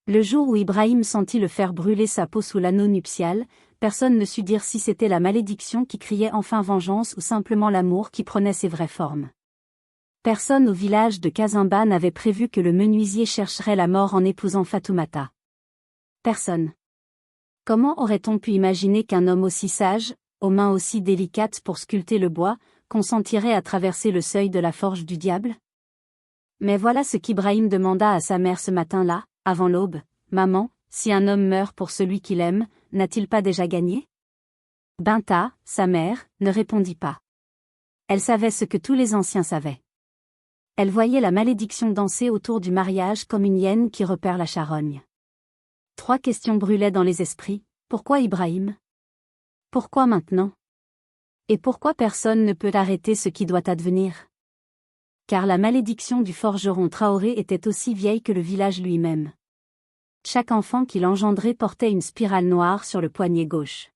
Le jour où Ibrahim sentit le fer brûler sa peau sous l'anneau nuptial, personne ne sut dire si c'était la malédiction qui criait enfin vengeance ou simplement l'amour qui prenait ses vraies formes. Personne au village de Kazimba n'avait prévu que le menuisier chercherait la mort en épousant Fatoumata. Personne. Comment aurait-on pu imaginer qu'un homme aussi sage, aux mains aussi délicates pour sculpter le bois, consentirait à traverser le seuil de la forge du diable? Mais voilà ce qu'Ibrahim demanda à sa mère ce matin-là, avant l'aube. « Maman, si un homme meurt pour celui qu'il aime, n'a-t-il pas déjà gagné ?» Binta, sa mère, ne répondit pas. Elle savait ce que tous les anciens savaient. Elle voyait la malédiction danser autour du mariage comme une hyène qui repère la charogne. 3 questions brûlaient dans les esprits. Pourquoi Ibrahim? Pourquoi maintenant? Et pourquoi personne ne peut arrêter ce qui doit advenir? Car la malédiction du forgeron Traoré était aussi vieille que le village lui-même. Chaque enfant qu'il engendrait portait une spirale noire sur le poignet gauche.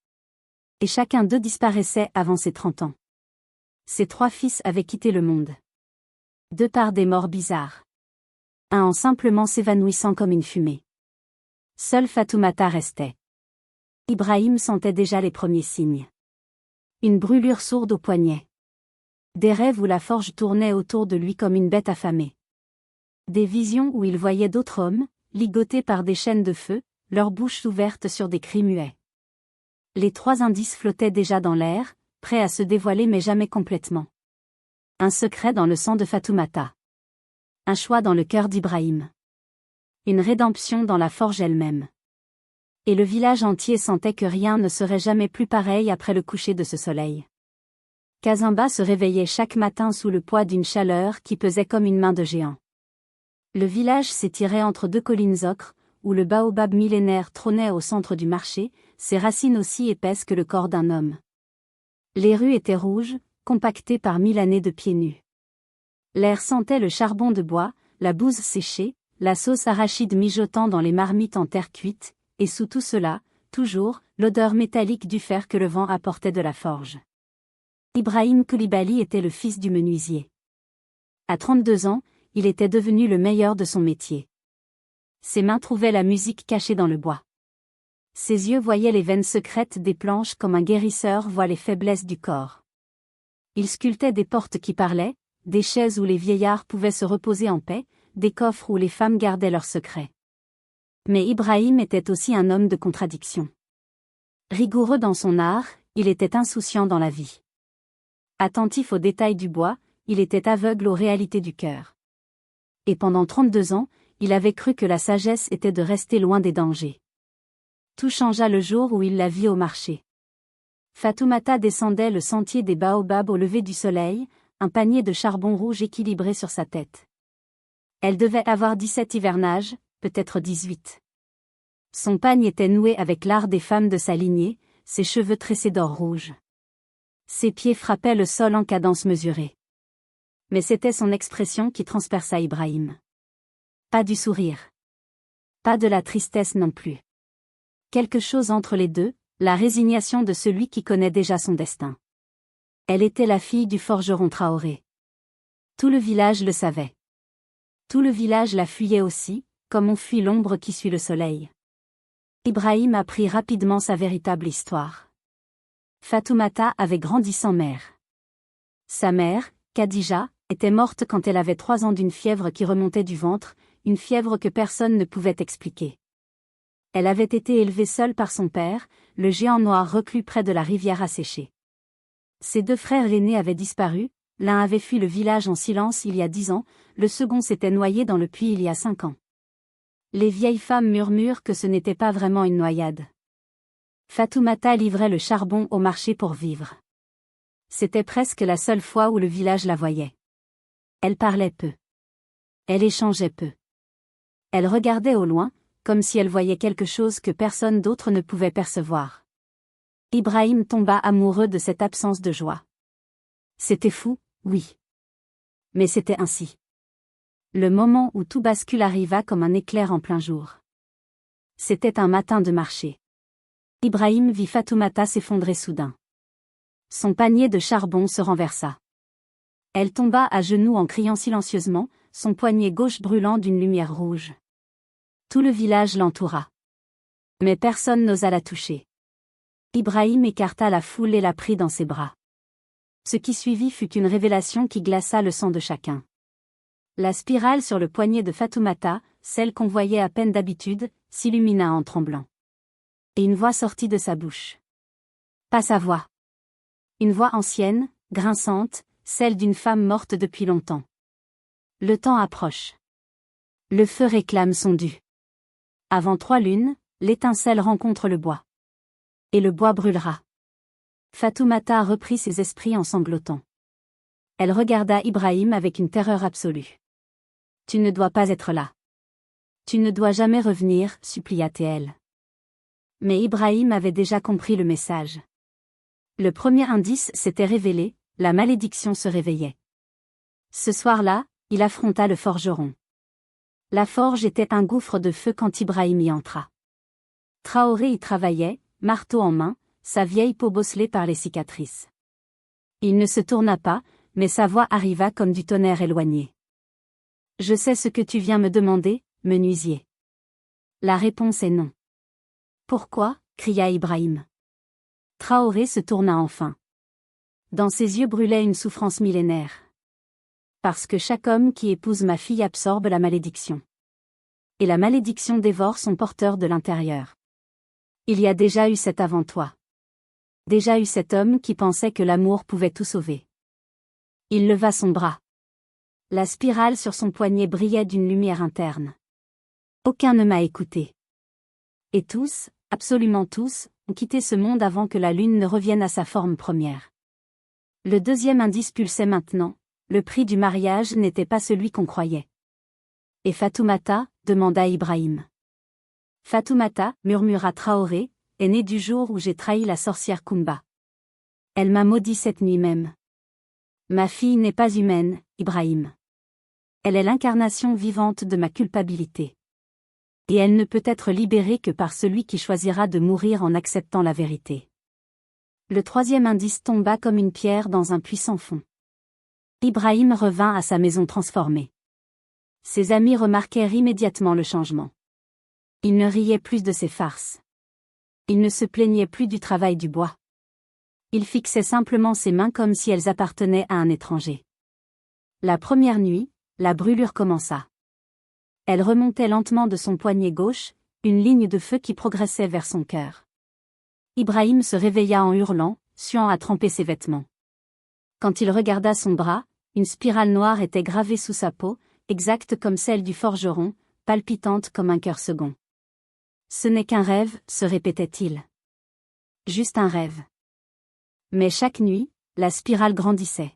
Et chacun d'eux disparaissait avant ses 30 ans. Ses 3 fils avaient quitté le monde. 2 par des morts bizarres. Un en simplement s'évanouissant comme une fumée. Seule Fatoumata restait. Ibrahim sentait déjà les premiers signes. Une brûlure sourde au poignet. Des rêves où la forge tournait autour de lui comme une bête affamée. Des visions où il voyait d'autres hommes, ligotés par des chaînes de feu, leurs bouches ouvertes sur des cris muets. Les 3 indices flottaient déjà dans l'air, prêts à se dévoiler mais jamais complètement. Un secret dans le sang de Fatoumata. Un choix dans le cœur d'Ibrahim. Une rédemption dans la forge elle-même. Et le village entier sentait que rien ne serait jamais plus pareil après le coucher de ce soleil. Kazimba se réveillait chaque matin sous le poids d'une chaleur qui pesait comme une main de géant. Le village s'étirait entre 2 collines ocres, où le baobab millénaire trônait au centre du marché, ses racines aussi épaisses que le corps d'un homme. Les rues étaient rouges, compactées par 1000 années de pieds nus. L'air sentait le charbon de bois, la bouse séchée, la sauce arachide mijotant dans les marmites en terre cuite, et sous tout cela, toujours, l'odeur métallique du fer que le vent apportait de la forge. Ibrahim Koulibaly était le fils du menuisier. À 32 ans, il était devenu le meilleur de son métier. Ses mains trouvaient la musique cachée dans le bois. Ses yeux voyaient les veines secrètes des planches comme un guérisseur voit les faiblesses du corps. Il sculptait des portes qui parlaient, des chaises où les vieillards pouvaient se reposer en paix, des coffres où les femmes gardaient leurs secrets. Mais Ibrahim était aussi un homme de contradiction. Rigoureux dans son art, il était insouciant dans la vie. Attentif aux détails du bois, il était aveugle aux réalités du cœur. Et pendant 32 ans, il avait cru que la sagesse était de rester loin des dangers. Tout changea le jour où il la vit au marché. Fatoumata descendait le sentier des baobabs au lever du soleil, un panier de charbon rouge équilibré sur sa tête. Elle devait avoir 17 hivernages, peut-être 18. Son pagne était noué avec l'art des femmes de sa lignée, ses cheveux tressés d'or rouge. Ses pieds frappaient le sol en cadence mesurée. Mais c'était son expression qui transperça Ibrahim. Pas du sourire. Pas de la tristesse non plus. Quelque chose entre les deux, la résignation de celui qui connaît déjà son destin. Elle était la fille du forgeron Traoré. Tout le village le savait. Tout le village la fuyait aussi, comme on fuit l'ombre qui suit le soleil. Ibrahim apprit rapidement sa véritable histoire. Fatoumata avait grandi sans mère. Sa mère, Khadija, était morte quand elle avait 3 ans d'une fièvre qui remontait du ventre, une fièvre que personne ne pouvait expliquer. Elle avait été élevée seule par son père, le géant noir reclus près de la rivière asséchée. Ses 2 frères aînés avaient disparu, l'un avait fui le village en silence il y a 10 ans, le second s'était noyé dans le puits il y a 5 ans. Les vieilles femmes murmurent que ce n'était pas vraiment une noyade. Fatoumata livrait le charbon au marché pour vivre. C'était presque la seule fois où le village la voyait. Elle parlait peu. Elle échangeait peu. Elle regardait au loin, comme si elle voyait quelque chose que personne d'autre ne pouvait percevoir. Ibrahim tomba amoureux de cette absence de joie. C'était fou, oui. Mais c'était ainsi. Le moment où tout bascule arriva comme un éclair en plein jour. C'était un matin de marché. Ibrahim vit Fatoumata s'effondrer soudain. Son panier de charbon se renversa. Elle tomba à genoux en criant silencieusement, son poignet gauche brûlant d'une lumière rouge. Tout le village l'entoura. Mais personne n'osa la toucher. Ibrahim écarta la foule et la prit dans ses bras. Ce qui suivit fut une révélation qui glaça le sang de chacun. La spirale sur le poignet de Fatoumata, celle qu'on voyait à peine d'habitude, s'illumina en tremblant. Et une voix sortit de sa bouche. Pas sa voix. Une voix ancienne, grinçante, celle d'une femme morte depuis longtemps. Le temps approche. Le feu réclame son dû. Avant 3 lunes, l'étincelle rencontre le bois. Et le bois brûlera. Fatoumata reprit ses esprits en sanglotant. Elle regarda Ibrahim avec une terreur absolue. Tu ne dois pas être là. Tu ne dois jamais revenir, supplia-t-elle. Mais Ibrahim avait déjà compris le message. Le premier indice s'était révélé, la malédiction se réveillait. Ce soir-là, il affronta le forgeron. La forge était un gouffre de feu quand Ibrahim y entra. Traoré y travaillait, marteau en main, sa vieille peau bosselée par les cicatrices. Il ne se tourna pas, mais sa voix arriva comme du tonnerre éloigné. « Je sais ce que tu viens me demander, menuisier. » La réponse est non. « Pourquoi ?» cria Ibrahim. Traoré se tourna enfin. Dans ses yeux brûlait une souffrance millénaire. « Parce que chaque homme qui épouse ma fille absorbe la malédiction. Et la malédiction dévore son porteur de l'intérieur. Il y a déjà eu cet avant toi. Déjà eu cet homme qui pensait que l'amour pouvait tout sauver. Il leva son bras. La spirale sur son poignet brillait d'une lumière interne. Aucun ne m'a écouté. Et tous, absolument tous, ont quitté ce monde avant que la lune ne revienne à sa forme première. Le deuxième indice pulsait maintenant, le prix du mariage n'était pas celui qu'on croyait. Et Fatoumata, demanda Ibrahim. Fatoumata, murmura Traoré, est née du jour où j'ai trahi la sorcière Kumba. Elle m'a maudit cette nuit même. Ma fille n'est pas humaine, Ibrahim. Elle est l'incarnation vivante de ma culpabilité. Et elle ne peut être libérée que par celui qui choisira de mourir en acceptant la vérité. Le troisième indice tomba comme une pierre dans un puits sans fond. Ibrahim revint à sa maison transformée. Ses amis remarquèrent immédiatement le changement. Il ne riait plus de ses farces. Il ne se plaignait plus du travail du bois. Il fixait simplement ses mains comme si elles appartenaient à un étranger. La première nuit, la brûlure commença. Elle remontait lentement de son poignet gauche, une ligne de feu qui progressait vers son cœur. Ibrahim se réveilla en hurlant, suant à tremper ses vêtements. Quand il regarda son bras, une spirale noire était gravée sous sa peau, exacte comme celle du forgeron, palpitante comme un cœur second. Ce n'est qu'un rêve, se répétait-il. Juste un rêve. Mais chaque nuit, la spirale grandissait.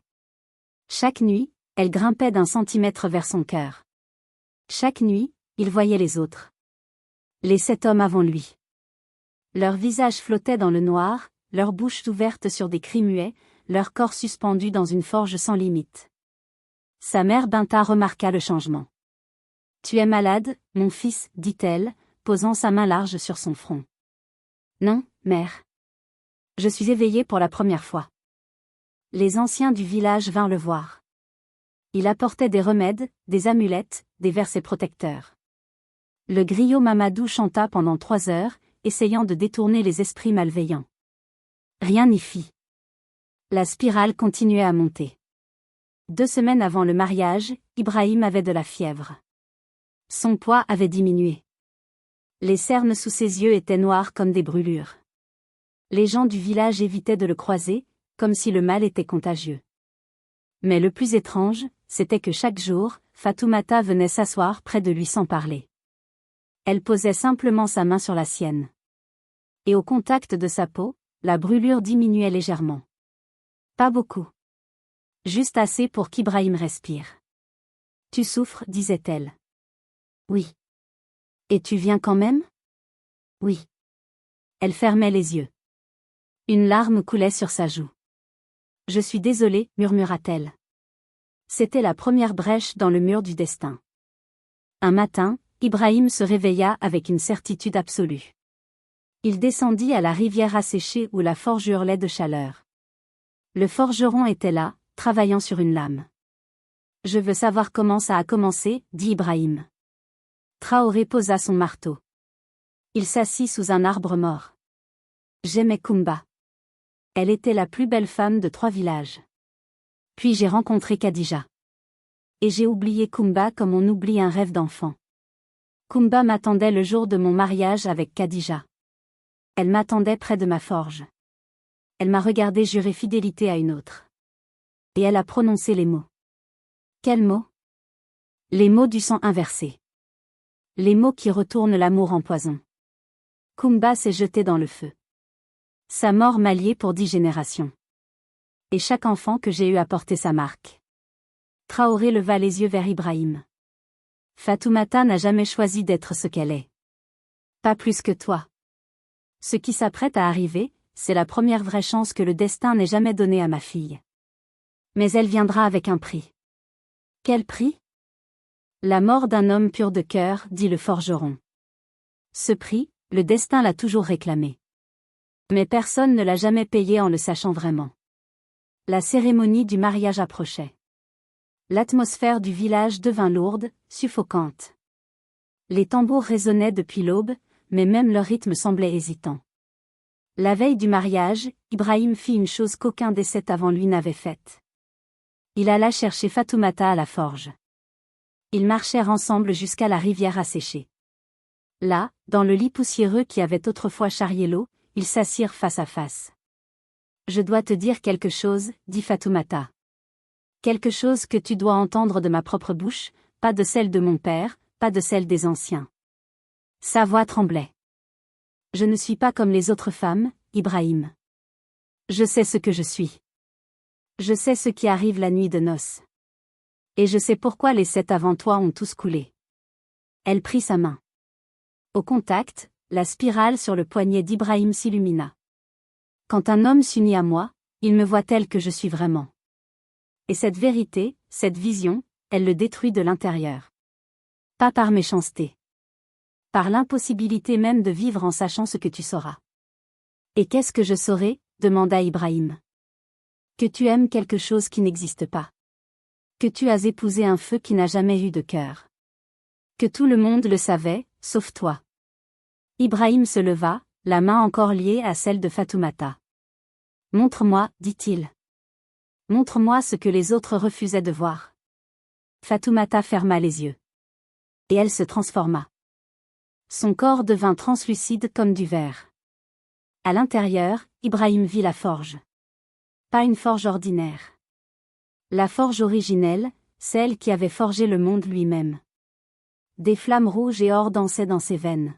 Chaque nuit, elle grimpait d'1 centimètre vers son cœur. Chaque nuit, il voyait les autres. Les 7 hommes avant lui. Leurs visages flottaient dans le noir, leurs bouches ouvertes sur des cris muets, leurs corps suspendus dans une forge sans limite. Sa mère Binta remarqua le changement. « Tu es malade, mon fils, dit-elle, posant sa main large sur son front. « Non, mère. Je suis éveillée pour la première fois. » Les anciens du village vinrent le voir. Il apportait des remèdes, des amulettes, des versets protecteurs. Le griot Mamadou chanta pendant 3 heures, essayant de détourner les esprits malveillants. Rien n'y fit. La spirale continuait à monter. 2 semaines avant le mariage, Ibrahim avait de la fièvre. Son poids avait diminué. Les cernes sous ses yeux étaient noires comme des brûlures. Les gens du village évitaient de le croiser, comme si le mal était contagieux. Mais le plus étrange, c'était que chaque jour, Fatoumata venait s'asseoir près de lui sans parler. Elle posait simplement sa main sur la sienne. Et au contact de sa peau, la brûlure diminuait légèrement. Pas beaucoup. Juste assez pour qu'Ibrahim respire. « Tu souffres, disait-elle. »« Oui. »« Et tu viens quand même ?»« Oui. » Elle fermait les yeux. Une larme coulait sur sa joue. « Je suis désolée, murmura-t-elle. » C'était la première brèche dans le mur du destin. Un matin, Ibrahim se réveilla avec une certitude absolue. Il descendit à la rivière asséchée où la forge hurlait de chaleur. Le forgeron était là, travaillant sur une lame. « Je veux savoir comment ça a commencé, dit Ibrahim. » Traoré posa son marteau. Il s'assit sous un arbre mort. J'aimais Kumba. Elle était la plus belle femme de 3 villages. Puis j'ai rencontré Khadija. Et j'ai oublié Kumba comme on oublie un rêve d'enfant. Kumba m'attendait le jour de mon mariage avec Khadija. Elle m'attendait près de ma forge. Elle m'a regardé jurer fidélité à une autre. Et elle a prononcé les mots. Quels mots? Les mots du sang inversé. Les mots qui retournent l'amour en poison. Kumba s'est jeté dans le feu. Sa mort m'a lié pour 10 générations. Et chaque enfant que j'ai eu a porté sa marque. Traoré leva les yeux vers Ibrahim. Fatoumata n'a jamais choisi d'être ce qu'elle est. Pas plus que toi. Ce qui s'apprête à arriver, c'est la première vraie chance que le destin n'ait jamais donnée à ma fille. Mais elle viendra avec un prix. Quel prix? La mort d'un homme pur de cœur, dit le forgeron. Ce prix, le destin l'a toujours réclamé. Mais personne ne l'a jamais payé en le sachant vraiment. La cérémonie du mariage approchait. L'atmosphère du village devint lourde, suffocante. Les tambours résonnaient depuis l'aube, mais même leur rythme semblait hésitant. La veille du mariage, Ibrahim fit une chose qu'aucun des 7 avant lui n'avait faite. Il alla chercher Fatoumata à la forge. Ils marchèrent ensemble jusqu'à la rivière asséchée. Là, dans le lit poussiéreux qui avait autrefois charrié l'eau, ils s'assirent face à face. Je dois te dire quelque chose, dit Fatoumata. Quelque chose que tu dois entendre de ma propre bouche, pas de celle de mon père, pas de celle des anciens. Sa voix tremblait. Je ne suis pas comme les autres femmes, Ibrahim. Je sais ce que je suis. Je sais ce qui arrive la nuit de noces. Et je sais pourquoi les 7 avant toi ont tous coulé. Elle prit sa main. Au contact, la spirale sur le poignet d'Ibrahim s'illumina. Quand un homme s'unit à moi, il me voit tel que je suis vraiment. Et cette vérité, cette vision, elle le détruit de l'intérieur. Pas par méchanceté. Par l'impossibilité même de vivre en sachant ce que tu sauras. Et qu'est-ce que je saurai? Demanda Ibrahim. Que tu aimes quelque chose qui n'existe pas. Que tu as épousé un feu qui n'a jamais eu de cœur. Que tout le monde le savait, sauf toi. Ibrahim se leva, la main encore liée à celle de Fatoumata. Montre-moi, dit-il. Montre-moi ce que les autres refusaient de voir. Fatoumata ferma les yeux. Et elle se transforma. Son corps devint translucide comme du verre. À l'intérieur, Ibrahim vit la forge. Pas une forge ordinaire. La forge originelle, celle qui avait forgé le monde lui-même. Des flammes rouges et or dansaient dans ses veines.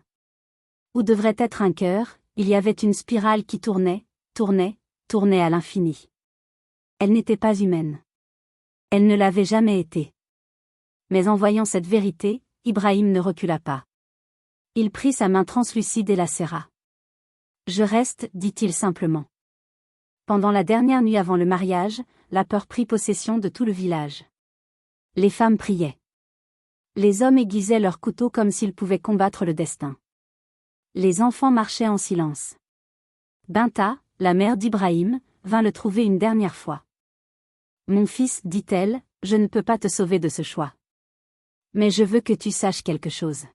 Où devrait être un cœur, il y avait une spirale qui tournait, tournait, tournait à l'infini. Elle n'était pas humaine. Elle ne l'avait jamais été. Mais en voyant cette vérité, Ibrahim ne recula pas. Il prit sa main translucide et la serra. Je reste, dit-il simplement. Pendant la dernière nuit avant le mariage, la peur prit possession de tout le village. Les femmes priaient. Les hommes aiguisaient leurs couteaux comme s'ils pouvaient combattre le destin. Les enfants marchaient en silence. Binta, la mère d'Ibrahim, vint le trouver une dernière fois. Mon fils, dit-elle, je ne peux pas te sauver de ce choix. Mais je veux que tu saches quelque chose.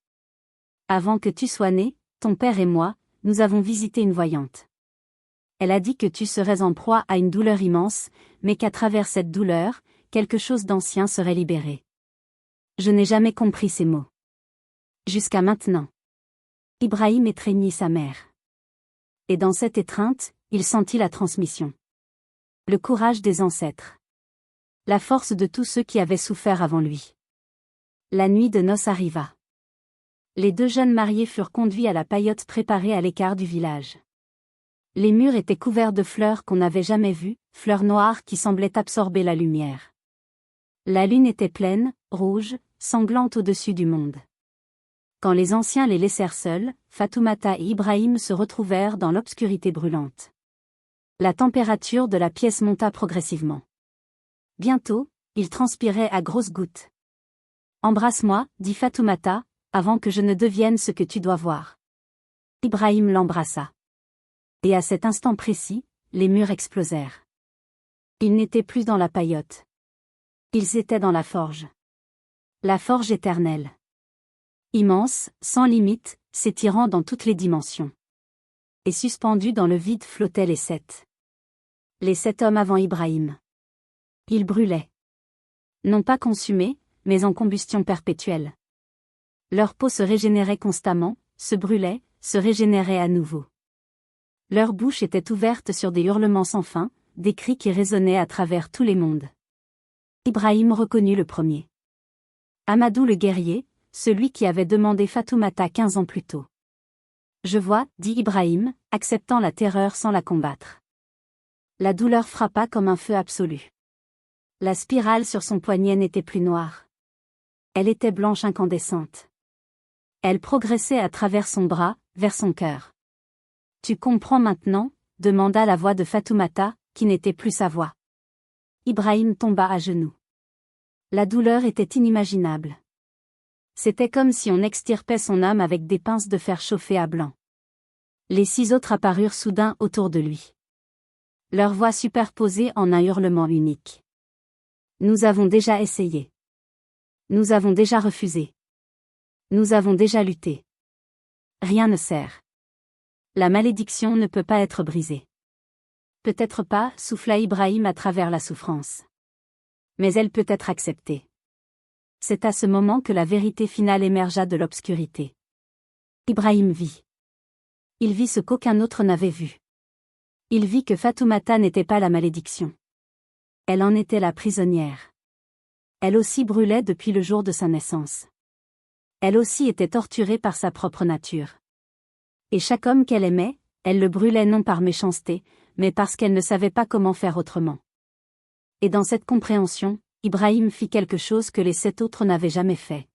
Avant que tu sois né, ton père et moi, nous avons visité une voyante. Elle a dit que tu serais en proie à une douleur immense, mais qu'à travers cette douleur, quelque chose d'ancien serait libéré. Je n'ai jamais compris ces mots. Jusqu'à maintenant. Ibrahim étreignit sa mère. Et dans cette étreinte, il sentit la transmission. Le courage des ancêtres. La force de tous ceux qui avaient souffert avant lui. La nuit de noces arriva. Les 2 jeunes mariés furent conduits à la paillote préparée à l'écart du village. Les murs étaient couverts de fleurs qu'on n'avait jamais vues, fleurs noires qui semblaient absorber la lumière. La lune était pleine, rouge, sanglante au-dessus du monde. Quand les anciens les laissèrent seuls, Fatoumata et Ibrahim se retrouvèrent dans l'obscurité brûlante. La température de la pièce monta progressivement. Bientôt, ils transpiraient à grosses gouttes. « Embrasse-moi, dit Fatoumata, avant que je ne devienne ce que tu dois voir. » Ibrahim l'embrassa. Et à cet instant précis, les murs explosèrent. Ils n'étaient plus dans la paillote. Ils étaient dans la forge. La forge éternelle. Immense, sans limite, s'étirant dans toutes les dimensions. Et suspendus dans le vide flottaient les 7. Les 7 hommes avant Ibrahim. Ils brûlaient. Non pas consumés, mais en combustion perpétuelle. Leur peau se régénérait constamment, se brûlait, se régénérait à nouveau. Leur bouche était ouverte sur des hurlements sans fin, des cris qui résonnaient à travers tous les mondes. Ibrahim reconnut le premier. Amadou le guerrier, celui qui avait demandé Fatoumata 15 ans plus tôt. Je vois, dit Ibrahim, acceptant la terreur sans la combattre. La douleur frappa comme un feu absolu. La spirale sur son poignet n'était plus noire. Elle était blanche incandescente. Elle progressait à travers son bras, vers son cœur. Tu comprends maintenant, demanda la voix de Fatoumata, qui n'était plus sa voix. Ibrahim tomba à genoux. La douleur était inimaginable. C'était comme si on extirpait son âme avec des pinces de fer chauffées à blanc. Les 6 autres apparurent soudain autour de lui. Leurs voix superposées en un hurlement unique. Nous avons déjà essayé. Nous avons déjà refusé. Nous avons déjà lutté. Rien ne sert. La malédiction ne peut pas être brisée. Peut-être pas, souffla Ibrahim à travers la souffrance. Mais elle peut être acceptée. C'est à ce moment que la vérité finale émergea de l'obscurité. Ibrahim vit. Il vit ce qu'aucun autre n'avait vu. Il vit que Fatoumata n'était pas la malédiction. Elle en était la prisonnière. Elle aussi brûlait depuis le jour de sa naissance. Elle aussi était torturée par sa propre nature. Et chaque homme qu'elle aimait, elle le brûlait non par méchanceté, mais parce qu'elle ne savait pas comment faire autrement. Et dans cette compréhension, Ibrahim fit quelque chose que les 7 autres n'avaient jamais fait.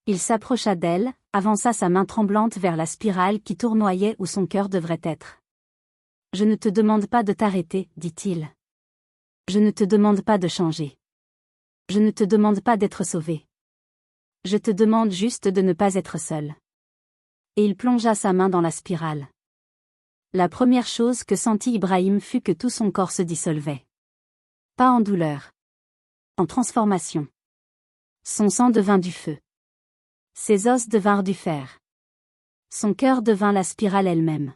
Il s'approcha d'elle, avança sa main tremblante vers la spirale qui tournoyait où son cœur devrait être. « Je ne te demande pas de t'arrêter, dit-il. Je ne te demande pas de changer. Je ne te demande pas d'être sauvé. Je te demande juste de ne pas être seul. » Et il plongea sa main dans la spirale. La première chose que sentit Ibrahim fut que tout son corps se dissolvait. Pas en douleur. En transformation. Son sang devint du feu. Ses os devinrent du fer. Son cœur devint la spirale elle-même.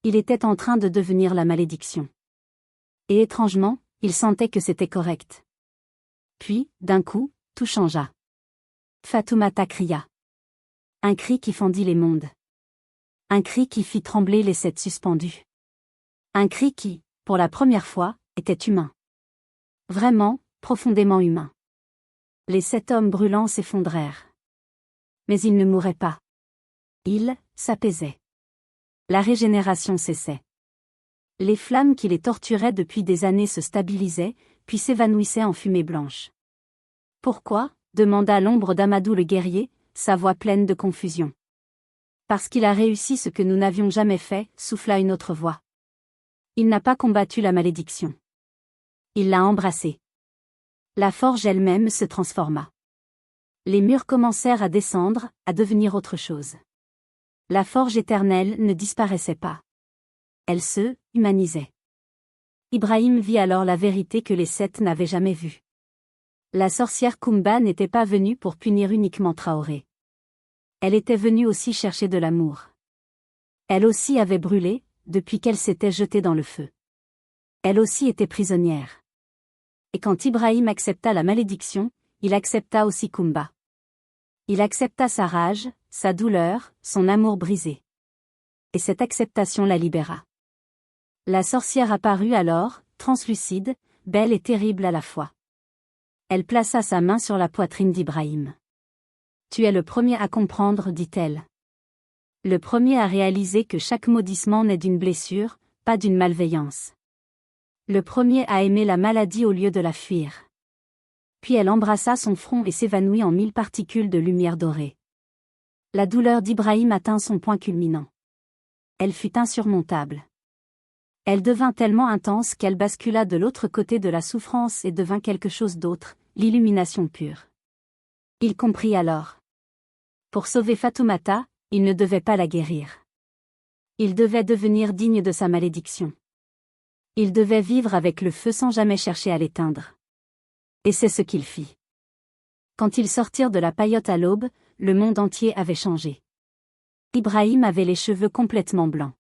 Il était en train de devenir la malédiction. Et étrangement, il sentait que c'était correct. Puis, d'un coup, tout changea. Fatoumata cria. Un cri qui fendit les mondes. Un cri qui fit trembler les 7 suspendus. Un cri qui, pour la première fois, était humain. Vraiment, profondément humain. Les 7 hommes brûlants s'effondrèrent. Mais ils ne mouraient pas. Ils s'apaisaient. La régénération cessait. Les flammes qui les torturaient depuis des années se stabilisaient, puis s'évanouissaient en fumée blanche. Pourquoi ? Demanda l'ombre d'Amadou le guerrier, sa voix pleine de confusion. Parce qu'il a réussi ce que nous n'avions jamais fait, souffla une autre voix. Il n'a pas combattu la malédiction. Il l'a embrassée. La forge elle-même se transforma. Les murs commencèrent à descendre, à devenir autre chose. La forge éternelle ne disparaissait pas. Elle se humanisait. Ibrahim vit alors la vérité que les 7 n'avaient jamais vue. La sorcière Kumba n'était pas venue pour punir uniquement Traoré. Elle était venue aussi chercher de l'amour. Elle aussi avait brûlé, depuis qu'elle s'était jetée dans le feu. Elle aussi était prisonnière. Et quand Ibrahim accepta la malédiction, il accepta aussi Kumba. Il accepta sa rage, sa douleur, son amour brisé. Et cette acceptation la libéra. La sorcière apparut alors, translucide, belle et terrible à la fois. Elle plaça sa main sur la poitrine d'Ibrahim. « Tu es le premier à comprendre, dit-elle. Le premier à réaliser que chaque maudissement naît d'une blessure, pas d'une malveillance. Le premier à aimer la maladie au lieu de la fuir. » Puis elle embrassa son front et s'évanouit en 1000 particules de lumière dorée. La douleur d'Ibrahim atteint son point culminant. Elle fut insurmontable. Elle devint tellement intense qu'elle bascula de l'autre côté de la souffrance et devint quelque chose d'autre, l'illumination pure. Il comprit alors. Pour sauver Fatoumata, il ne devait pas la guérir. Il devait devenir digne de sa malédiction. Il devait vivre avec le feu sans jamais chercher à l'éteindre. Et c'est ce qu'il fit. Quand ils sortirent de la paillote à l'aube, le monde entier avait changé. Ibrahim avait les cheveux complètement blancs.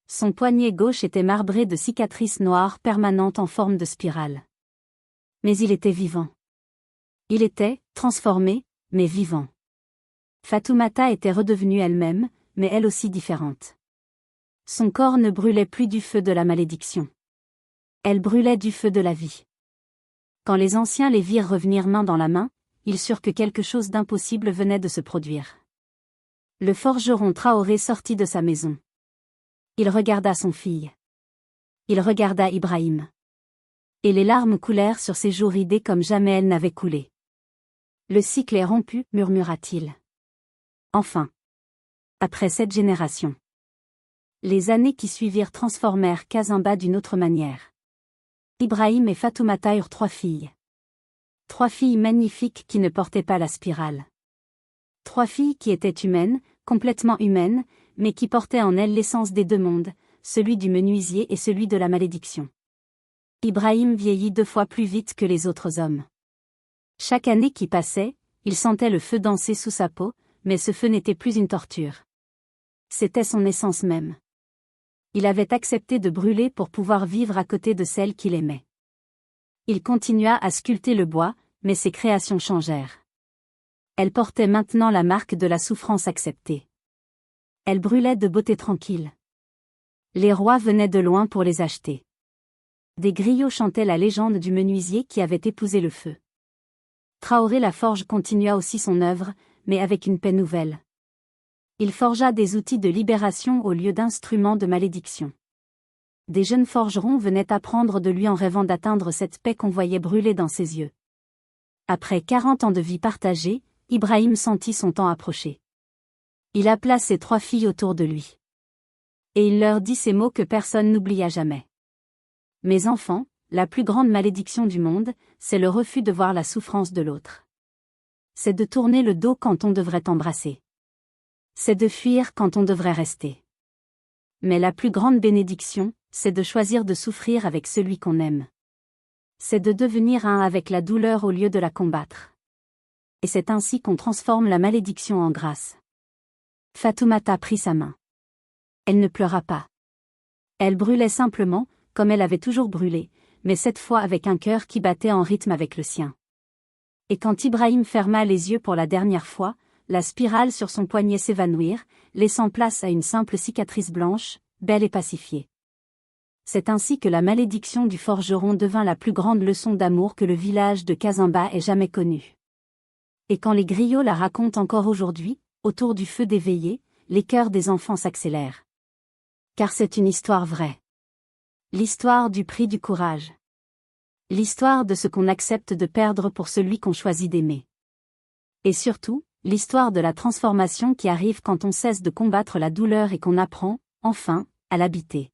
Son poignet gauche était marbré de cicatrices noires permanentes en forme de spirale. Mais il était vivant. Il était transformé, mais vivant. Fatoumata était redevenue elle-même, mais elle aussi différente. Son corps ne brûlait plus du feu de la malédiction. Elle brûlait du feu de la vie. Quand les anciens les virent revenir main dans la main, ils surent que quelque chose d'impossible venait de se produire. Le forgeron Traoré sortit de sa maison. Il regarda son fille. Il regarda Ibrahim. Et les larmes coulèrent sur ses joues ridées comme jamais elles n'avaient coulé. Le cycle est rompu, murmura-t-il. Enfin. Après cette génération. Les années qui suivirent transformèrent Kazimba d'une autre manière. Ibrahim et Fatoumata eurent 3 filles. 3 filles magnifiques qui ne portaient pas la spirale. 3 filles qui étaient humaines, complètement humaines, mais qui portaient en elles l'essence des 2 mondes, celui du menuisier et celui de la malédiction. Ibrahim vieillit 2 fois plus vite que les autres hommes. Chaque année qui passait, il sentait le feu danser sous sa peau, mais ce feu n'était plus une torture. C'était son essence même. Il avait accepté de brûler pour pouvoir vivre à côté de celle qu'il aimait. Il continua à sculpter le bois, mais ses créations changèrent. Elles portaient maintenant la marque de la souffrance acceptée. Elles brûlaient de beauté tranquille. Les rois venaient de loin pour les acheter. Des griots chantaient la légende du menuisier qui avait épousé le feu. Traoré la forge continua aussi son œuvre, mais avec une paix nouvelle. Il forgea des outils de libération au lieu d'instruments de malédiction. Des jeunes forgerons venaient apprendre de lui en rêvant d'atteindre cette paix qu'on voyait brûler dans ses yeux. Après 40 ans de vie partagée, Ibrahim sentit son temps approcher. Il appela ses 3 filles autour de lui. Et il leur dit ces mots que personne n'oublia jamais. Mes enfants, la plus grande malédiction du monde, c'est le refus de voir la souffrance de l'autre. C'est de tourner le dos quand on devrait embrasser. C'est de fuir quand on devrait rester. Mais la plus grande bénédiction, c'est de choisir de souffrir avec celui qu'on aime. C'est de devenir un avec la douleur au lieu de la combattre. Et c'est ainsi qu'on transforme la malédiction en grâce. Fatoumata prit sa main. Elle ne pleura pas. Elle brûlait simplement, comme elle avait toujours brûlé, mais cette fois avec un cœur qui battait en rythme avec le sien. Et quand Ibrahim ferma les yeux pour la dernière fois, la spirale sur son poignet s'évanouir, laissant place à une simple cicatrice blanche, belle et pacifiée. C'est ainsi que la malédiction du forgeron devint la plus grande leçon d'amour que le village de Kazimba ait jamais connue. Et quand les griots la racontent encore aujourd'hui, autour du feu des veillées, les cœurs des enfants s'accélèrent. Car c'est une histoire vraie. L'histoire du prix du courage. L'histoire de ce qu'on accepte de perdre pour celui qu'on choisit d'aimer. Et surtout, l'histoire de la transformation qui arrive quand on cesse de combattre la douleur et qu'on apprend, enfin, à l'habiter.